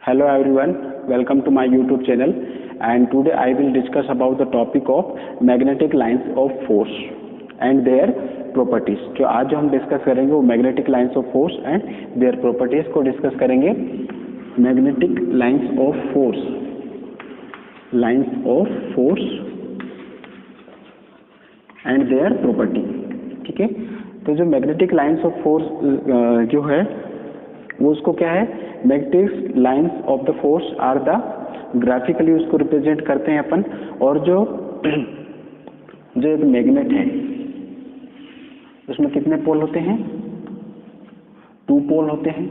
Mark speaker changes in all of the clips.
Speaker 1: Hello everyone, welcome to my YouTube channel, and today I will discuss about the topic of magnetic lines of force and their properties. जो आज जो हम discuss करेंगे वो magnetic lines of force and their properties को discuss करेंगे. Magnetic lines of force and their property. ठीक है, तो जो मैग्नेटिक लाइंस ऑफ फोर्स जो है वो उसको क्या है, magnetic lines of the force are the, graphically उसको रिप्रेजेंट करते हैं अपन. और जो एक मैग्नेट है उसमें कितने पोल होते हैं? 2 पोल होते हैं,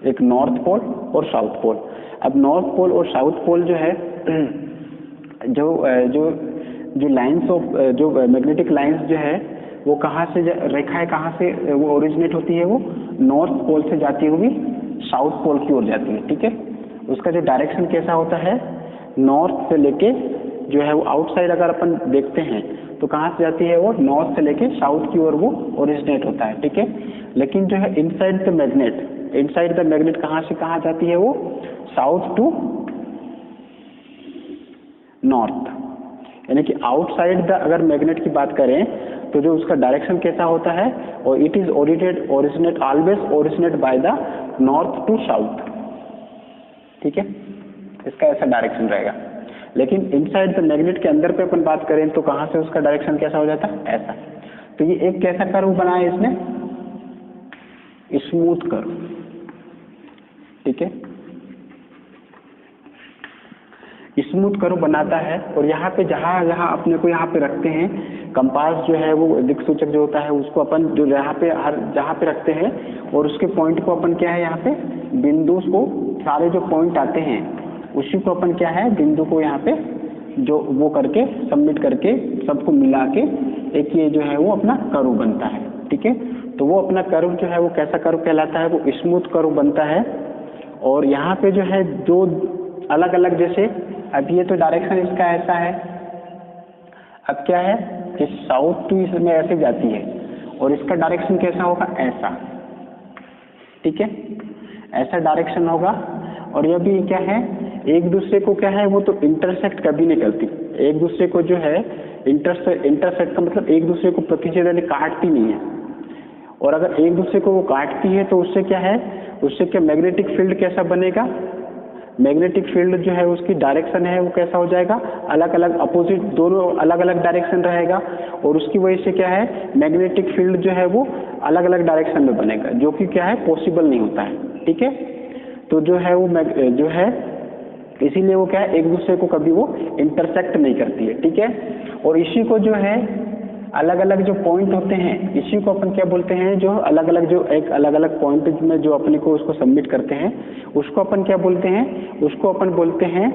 Speaker 1: एक नॉर्थ पोल और साउथ पोल. अब नॉर्थ पोल और साउथ पोल जो है जो लाइंस ऑफ जो मैग्नेटिक लाइंस जो है वो कहाँ से रेखाएं कहाँ से वो ओरिजिनेट होती है? वो नॉर्थ पोल से जाती हुई साउथ पोल की ओर जाती है. ठीक है, उसका जो डायरेक्शन कैसा होता है, नॉर्थ से लेके जो है वो आउटसाइड अगर अपन देखते हैं तो कहाँ से जाती है? वो नॉर्थ से लेके साउथ की ओर वो ओरिजिनेट होता है. ठीक है, लेकिन जो है इनसाइड द मैग्नेट कहाँ से कहाँ जाती है? वो साउथ टू नॉर्थ. यानी कि आउटसाइड द अगर मैग्नेट की बात करें तो जो उसका डायरेक्शन कैसा होता है, और it is always originate by the north to south. ठीक है, इसका ऐसा डायरेक्शन रहेगा. लेकिन इनसाइड द मैग्नेट के अंदर पे अपन बात करें तो कहाँ से उसका डायरेक्शन कैसा हो जाता है? ऐसा. तो ये एक कैसा कर्व बनाया इसने? Smooth curve. ठीक है, स्मूथ कर्व बनाता है. और यहाँ पे जहाँ अपने को यहाँ पे रखते हैं कंपास जो है वो दिक्सूचक जो होता है उसको अपन जो यहाँ पे जहाँ पे रखते हैं और उसके पॉइंट को अपन क्या है, यहाँ पे बिंदु को, सारे जो पॉइंट आते हैं उसी को अपन क्या है, बिंदु को यहाँ पे जो वो करके सबमिट करके सबको मिला के एक ये जो है वो अपना कर्व बनता है. ठीक है, तो वो अपना कर्व जो है वो कैसा कर्व कहलाता है? वो स्मूथ कर्व बनता है. और यहाँ पे जो है दो अलग अलग, जैसे अब ये तो डायरेक्शन इसका ऐसा है, अब क्या है कि साउथ टू इसमें ऐसे जाती है और इसका डायरेक्शन कैसा होगा? ऐसा. ठीक है, ऐसा डायरेक्शन होगा. और यह भी क्या है, एक दूसरे को क्या है, वो तो इंटरसेक्ट कभी नहीं करती. एक दूसरे को जो है इंटरसेक्ट का मतलब एक दूसरे को प्रतिच्छेद यानी काटती नहीं है. और अगर एक दूसरे को वो काटती है तो उससे क्या है, उससे क्या मैग्नेटिक फील्ड कैसा बनेगा? मैग्नेटिक फील्ड जो है उसकी डायरेक्शन है वो कैसा हो जाएगा? अलग अलग अपोजिट, दोनों अलग अलग डायरेक्शन रहेगा. और उसकी वजह से क्या है, मैग्नेटिक फील्ड जो है वो अलग अलग डायरेक्शन में बनेगा, जो कि क्या है, पॉसिबल नहीं होता है. ठीक है, तो जो है वो जो है इसीलिए वो क्या है, एक दूसरे को कभी वो इंटरसेक्ट नहीं करती है. ठीक है, और इसी को जो है अलग अलग जो पॉइंट होते हैं इसी को अपन क्या बोलते हैं, जो अलग अलग जो एक अलग अलग पॉइंट में जो अपने को उसको सबमिट करते हैं उसको अपन क्या बोलते हैं? उसको अपन बोलते हैं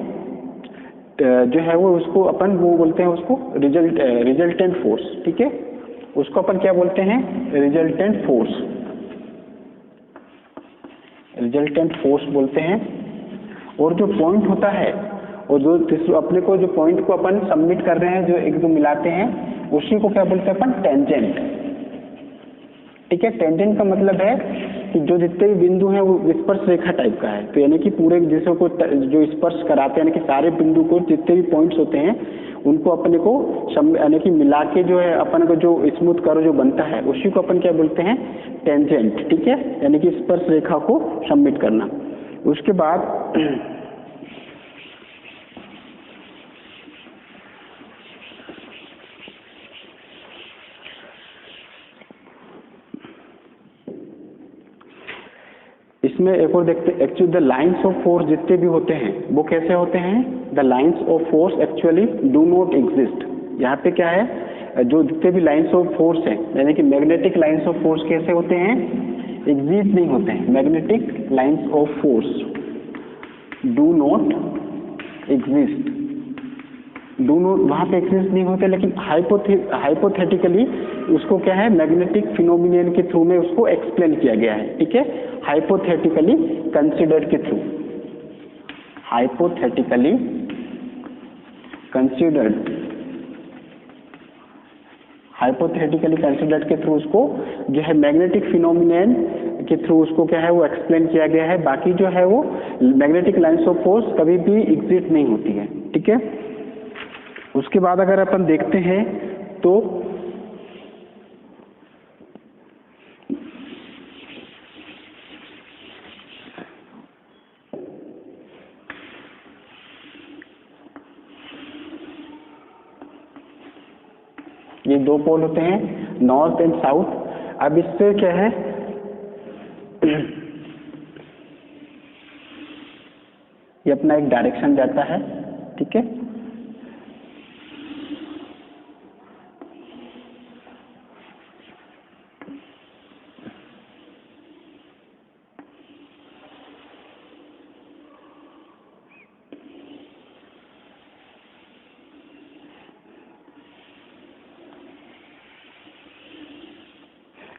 Speaker 1: जो है वो उसको अपन वो बोलते हैं उसको रिजल्टेंट फोर्स. ठीक है, उसको अपन क्या बोलते हैं? रिजल्टेंट फोर्स बोलते हैं. और जो पॉइंट होता है और जो अपने को जो पॉइंट को अपन सबमिट कर रहे हैं, जो एक दो मिलाते हैं, उसी को क्या बोलते हैं अपन? टेंजेंट. ठीक है, टेंजेंट का मतलब है कि जो जितने भी बिंदु हैं वो स्पर्श रेखा टाइप का है. तो यानी कि पूरे जिसको को जो स्पर्श कराते हैं, यानी कि सारे बिंदु को जितने भी पॉइंट्स होते हैं उनको अपने को यानी कि मिला के जो है अपन को जो स्मूथ कर्व जो बनता है उसी को अपन क्या बोलते हैं? टेंजेंट. ठीक है, यानी कि स्पर्श रेखा को सबमिट करना. उसके बाद इसमें एक और देखते हैं. Actually the lines of force जितने भी होते हैं वो कैसे होते हैं? The lines of force actually do not exist. यहाँ पे क्या है, जो जितने भी लाइंस ऑफ फोर्स हैं यानी कि मैग्नेटिक लाइंस ऑफ फोर्स कैसे होते हैं? एग्जिस्ट नहीं होते हैं. Magnetic lines of force do not exist, वहाँ पे एग्जिस्ट नहीं होते. लेकिन हाइपोथेटिकली उसको क्या है, मैग्नेटिक फिनोमिनन के थ्रू में उसको एक्सप्लेन किया गया है. ठीक है, हाइपोथेटिकली कंसिडर्ड के थ्रू. हाइपोथेटिकली कंसिडर्ड के थ्रू उसको जो है मैग्नेटिक फिनोमिनन के थ्रू उसको क्या है वो एक्सप्लेन किया गया है। बाकी जो है वो मैग्नेटिक लाइंस ऑफ फोर्स कभी भी एग्जिस्ट नहीं होती है, ठीक है। उसके बाद अगर अपन देखते हैं तो ये दो पोल होते हैं, नॉर्थ एंड साउथ। अब इससे क्या है ये अपना एक डायरेक्शन जाता है, ठीक है।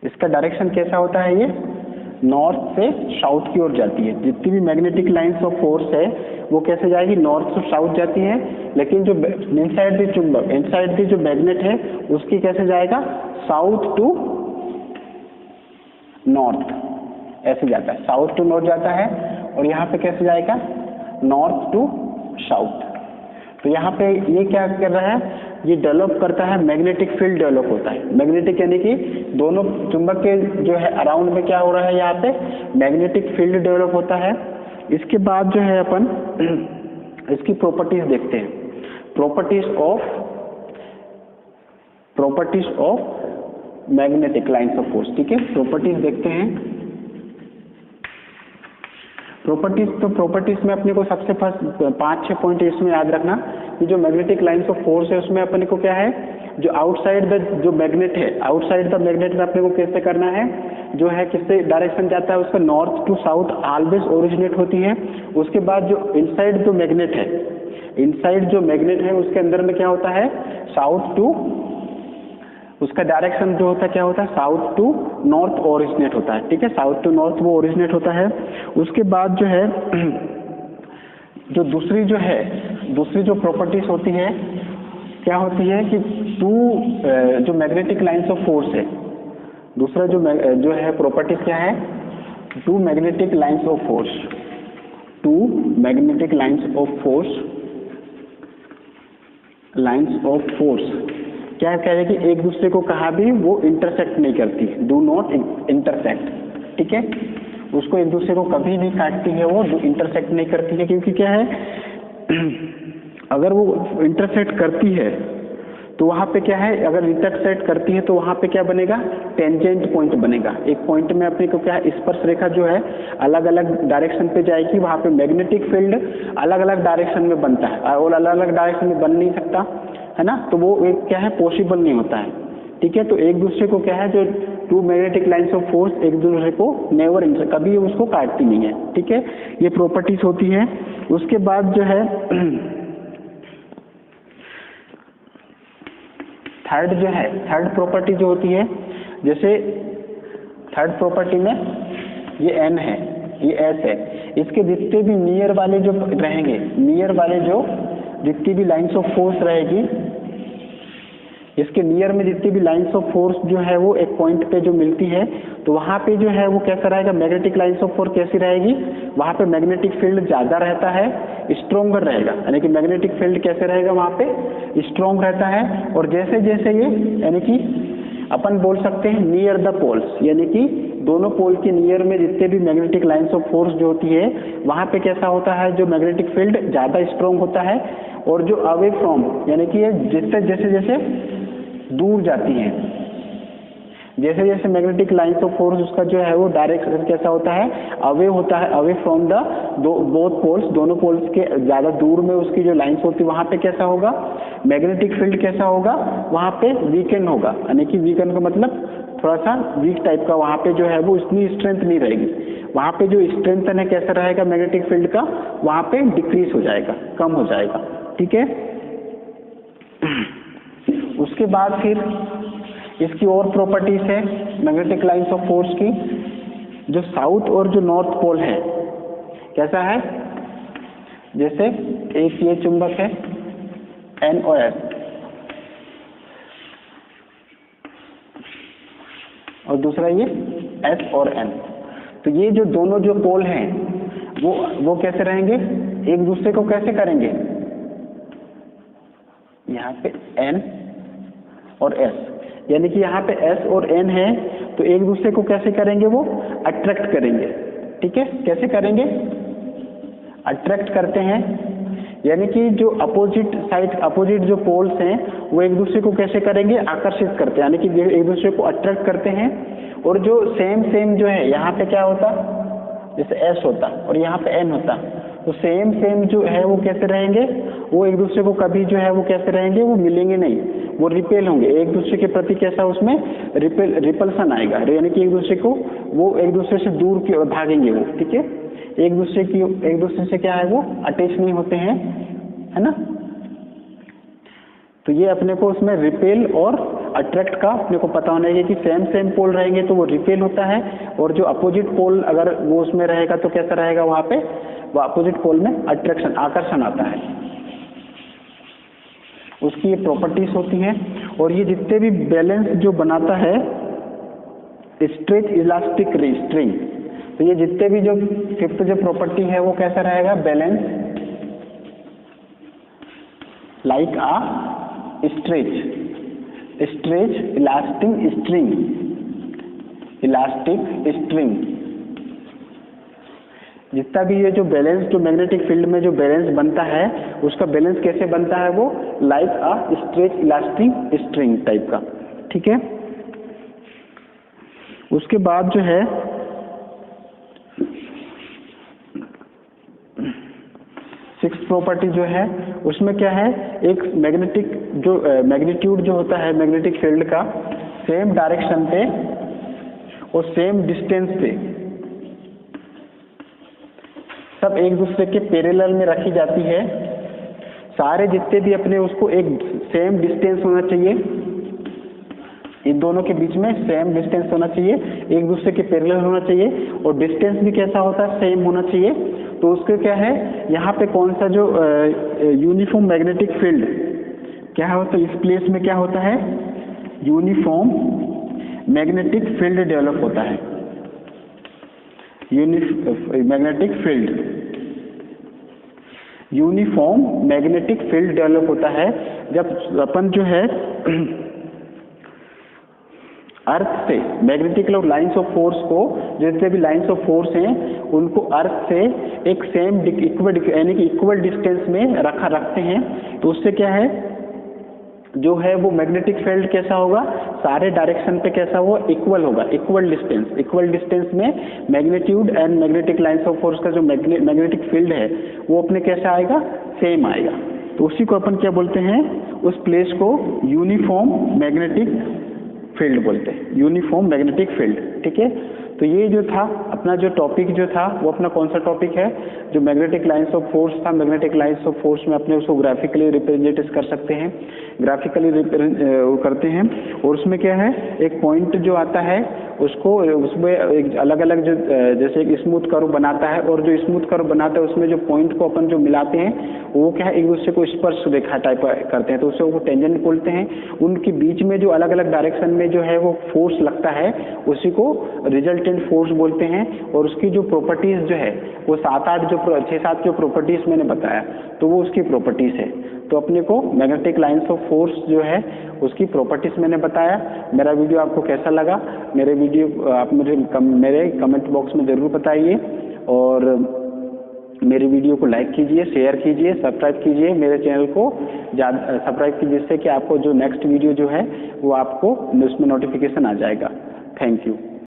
Speaker 1: इसका डायरेक्शन कैसा होता है, ये नॉर्थ से साउथ की ओर जाती है। जितनी भी मैग्नेटिक लाइंस ऑफ फोर्स है वो कैसे जाएगी, नॉर्थ से साउथ जाती है। लेकिन जो इनसाइड द चुंबक, इनसाइड द जो मैग्नेट है उसकी कैसे जाएगा, साउथ टू नॉर्थ ऐसे जाता है, साउथ टू नॉर्थ जाता है। और यहाँ पे कैसे जाएगा, नॉर्थ टू साउथ। तो यहाँ पे ये क्या कर रहा है, ये डेवलप करता है, मैग्नेटिक फील्ड डेवलप होता है। मैग्नेटिक यानी कि दोनों चुंबक के जो है अराउंड में क्या हो रहा है, यहाँ पे मैग्नेटिक फील्ड डेवलप होता है। इसके बाद जो है अपन इसकी प्रॉपर्टीज देखते हैं, properties of magnetic lines of force, ठीक है। प्रॉपर्टीज देखते हैं। प्रॉपर्टीज में अपने को सबसे फर्स्ट 5-6 पॉइंट इसमें याद रखना कि जो मैग्नेटिक लाइंस ऑफ फोर्स है उसमें अपने को क्या है, जो आउटसाइड द जो मैग्नेट है, आउटसाइड द मैग्नेट में अपने को कैसे करना है, जो है किससे डायरेक्शन जाता है उसका north to south always originate होती है। उसके बाद जो इनसाइड जो मैग्नेट है, इनसाइड जो मैग्नेट है उसके अंदर में क्या होता है, साउथ टू, उसका डायरेक्शन जो होता है क्या होता है, साउथ टू नॉर्थ ओरिजिनेट होता है, ठीक है। साउथ टू नॉर्थ वो ओरिजिनेट होता है। उसके बाद जो है जो दूसरी जो प्रॉपर्टीज होती है क्या होती है कि जो मैग्नेटिक लाइंस ऑफ फोर्स है, दूसरा जो है प्रॉपर्टीज क्या है, two magnetic lines of force क्या कह रहे हैं कि एक दूसरे को कहा भी वो इंटरसेक्ट नहीं करती, डू नॉट इंटरसेक्ट, ठीक है। उसको एक दूसरे को कभी नहीं काटती है, वो इंटरसेक्ट नहीं करती है। क्योंकि क्या है अगर वो इंटरसेक्ट करती है तो वहाँ पे क्या है, अगर इंटरसेक्ट करती है तो वहाँ पे क्या बनेगा, टेंजेंट पॉइंट बनेगा। एक पॉइंट में अपने को क्या है, स्पर्श रेखा जो है अलग अलग डायरेक्शन पे जाएगी, वहाँ पे मैग्नेटिक फील्ड अलग अलग डायरेक्शन में बनता है और अलग अलग डायरेक्शन में बन नहीं सकता है ना, तो वो एक क्या है पॉसिबल नहीं होता है, ठीक है। तो एक दूसरे को क्या है, जो two magnetic lines of force एक दूसरे को नेवर कभी उसको काटती नहीं है, ठीक है। ये प्रॉपर्टीज होती है। उसके बाद जो है थर्ड प्रॉपर्टी जो होती है, जैसे थर्ड प्रॉपर्टी में ये एन है, ये एस है, इसके जितने भी नियर वाले जो रहेंगे, नियर वाले जो जितनी भी लाइंस ऑफ फोर्स रहेगी, इसके नियर में जितनी भी लाइंस ऑफ फोर्स जो है वो एक पॉइंट पे जो मिलती है, तो वहाँ पे जो है वो कैसा रहेगा, मैग्नेटिक लाइंस ऑफ फोर्स कैसी रहेगी, वहाँ पे मैग्नेटिक फील्ड ज़्यादा रहता है, स्ट्रॉन्गर रहेगा। यानी कि मैग्नेटिक फील्ड कैसे रहेगा, वहाँ पे स्ट्रॉन्ग रहता है। और जैसे जैसे ये यानी कि अपन बोल सकते हैं नियर द पोल्स, यानी कि दोनों पोल के नियर में जितने भी मैग्नेटिक लाइंस ऑफ फोर्स जो होती है वहाँ पे कैसा होता है, जो मैग्नेटिक फील्ड ज़्यादा स्ट्रॉन्ग होता है। और जो अवे फ्रॉम यानी कि ये जैसे जैसे दूर जाती है, जैसे जैसे मैग्नेटिक लाइंस ऑफ फोर्स उसका जो है वो डायरेक्शन कैसा होता है, अवे होता है, away from the both poles, दोनों पोल्स के ज़्यादा दूर में उसकी जो लाइंस होती है वहाँ पे कैसा होगा, मैग्नेटिक फील्ड कैसा होगा, वहाँ पे वीकेंड होगा। यानी कि वीकेंड का मतलब थोड़ा सा वीक टाइप का, वहाँ पे जो है वो इतनी स्ट्रेंथ नहीं रहेगी, वहाँ पे जो स्ट्रेंथ है कैसा रहेगा मैग्नेटिक फील्ड का, वहाँ पे डिक्रीज हो जाएगा, कम हो जाएगा, ठीक है। उसके बाद फिर इसकी और प्रॉपर्टीज है मैग्नेटिक लाइंस ऑफ फोर्स की। जो साउथ और जो नॉर्थ पोल है कैसा है, जैसे एक ये चुंबक है एन और एस, और दूसरा ये एस और एन, तो ये जो दोनों जो पोल हैं वो कैसे रहेंगे, एक दूसरे को कैसे करेंगे, यहाँ पे N और S, यानी कि यहाँ पे S और N है तो एक दूसरे को कैसे करेंगे, वो अट्रैक्ट करेंगे। ठीक है, कैसे करेंगे, अट्रैक्ट करते हैं, यानी कि जो अपोजिट साइड अपोजिट जो पोल्स हैं वो एक दूसरे को कैसे करेंगे, आकर्षित करते हैं, यानी कि एक दूसरे को अट्रैक्ट करते हैं। और जो सेम जो है यहाँ पे क्या होता, जैसे S होता और यहाँ पे N होता, तो सेम जो है वो कैसे रहेंगे, वो एक दूसरे को कभी जो है वो कैसे रहेंगे, वो मिलेंगे नहीं, वो रिपेल होंगे एक दूसरे के प्रति, कैसा उसमें रिपल्सन आएगा, यानी कि एक दूसरे से दूर की ओर भागेंगे वो। ठीक है, एक दूसरे से क्या है वो अटैच नहीं होते हैं, है ना। तो ये अपने को उसमें रिपेल और अट्रैक्ट का अपने को पता होना चाहिए कि सेम पोल रहेंगे तो वो रिपेल होता है, और जो अपोजिट पोल अगर वो उसमें रहेगा तो कैसा रहेगा, वहां पे वो अपोजिट पोल में अट्रैक्शन आकर्षण आता है। उसकी ये प्रॉपर्टीज होती हैं। और ये जितने भी बैलेंस जो बनाता है स्ट्रेच इलास्टिक स्ट्रिंग, तो ये जितने भी जो फिफ्थ जो प्रॉपर्टी है वो कैसा रहेगा, बैलेंस लाइक आ स्ट्रेच इलास्टिक स्ट्रिंग। जितना भी ये जो बैलेंस जो मैग्नेटिक फील्ड में जो बैलेंस बनता है उसका बैलेंस कैसे बनता है, वो लाइक आ स्ट्रेच इलास्टिक स्ट्रिंग टाइप का। ठीक है, उसके बाद जो है सिक्स प्रॉपर्टी जो है उसमें क्या है, एक मैग्नेटिक जो मैग्नीट्यूड जो होता है मैग्नेटिक फील्ड का, सेम डायरेक्शन पे और सेम डिस्टेंस पे सब एक दूसरे के पैरेलल में रखी जाती है। सारे जितने भी अपने उसको एक सेम डिस्टेंस होना चाहिए, इन दोनों के बीच में सेम डिस्टेंस होना चाहिए, एक दूसरे के पैरेलल होना चाहिए, और डिस्टेंस भी कैसा होता है, सेम होना चाहिए। तो उसके क्या है, यहाँ पे कौन सा जो यूनिफॉर्म मैग्नेटिक फील्ड क्या होता है, इस प्लेस में क्या होता है, यूनिफॉर्म मैग्नेटिक फील्ड डेवलप होता है। Magnetic field uniform magnetic field develop होता है जब अपन जो है अर्थ से मैग्नेटिक लाइंस ऑफ फोर्स को, जितने भी लाइंस ऑफ फोर्स हैं उनको अर्थ से एक सेम यानी कि इक्वल डिस्टेंस में रखते हैं। तो उससे क्या है, जो है वो मैग्नेटिक फील्ड कैसा होगा, सारे डायरेक्शन पे कैसा हुआ, इक्वल होगा, इक्वल डिस्टेंस में magnitude and magnetic lines of force का जो मैग्नेटिक फील्ड है वो अपने कैसा आएगा, सेम आएगा। तो उसी को अपन क्या बोलते हैं, उस प्लेस को यूनिफॉर्म मैग्नेटिक फील्ड बोलते हैं, यूनिफॉर्म मैग्नेटिक फील्ड। ठीक है, तो ये जो था अपना जो टॉपिक जो था वो अपना कौन सा टॉपिक है, जो मैग्नेटिक लाइंस ऑफ फोर्स था। मैग्नेटिक लाइंस ऑफ फोर्स में अपने उसको ग्राफिकली रिप्रेजेंट कर सकते हैं, ग्राफिकली करते हैं। और उसमें क्या है, एक पॉइंट जो आता है उसको उसमें एक अलग अलग जो जैसे एक स्मूथ कर्व बनाता है, और जो स्मूथ कर्व बनाता है उसमें जो पॉइंट को अपन जो मिलाते हैं वो क्या है, एक दूसरे को स्पर्श रेखा टाइप करते हैं, तो उसे वो टेंजेंट बोलते हैं। उनके बीच में जो अलग अलग डायरेक्शन में जो है वो फोर्स लगता है उसी को रिजल्टेंट फोर्स बोलते हैं। और उसकी जो प्रॉपर्टीज जो है वो 6-7 जो प्रॉपर्टीज मैंने बताया, तो वो उसकी प्रॉपर्टीज है। तो अपने को मैग्नेटिक लाइंस ऑफ फोर्स जो है उसकी प्रॉपर्टीज मैंने बताया। मेरा वीडियो आपको कैसा लगा, मेरे वीडियो आप मेरे कमेंट बॉक्स में ज़रूर बताइए, और मेरे वीडियो को लाइक कीजिए, शेयर कीजिए, सब्सक्राइब कीजिए मेरे चैनल को, सब्सक्राइब कीजिए, जिससे कि आपको जो नेक्स्ट वीडियो जो है वो आपको उसमें नोटिफिकेशन आ जाएगा। Thank you.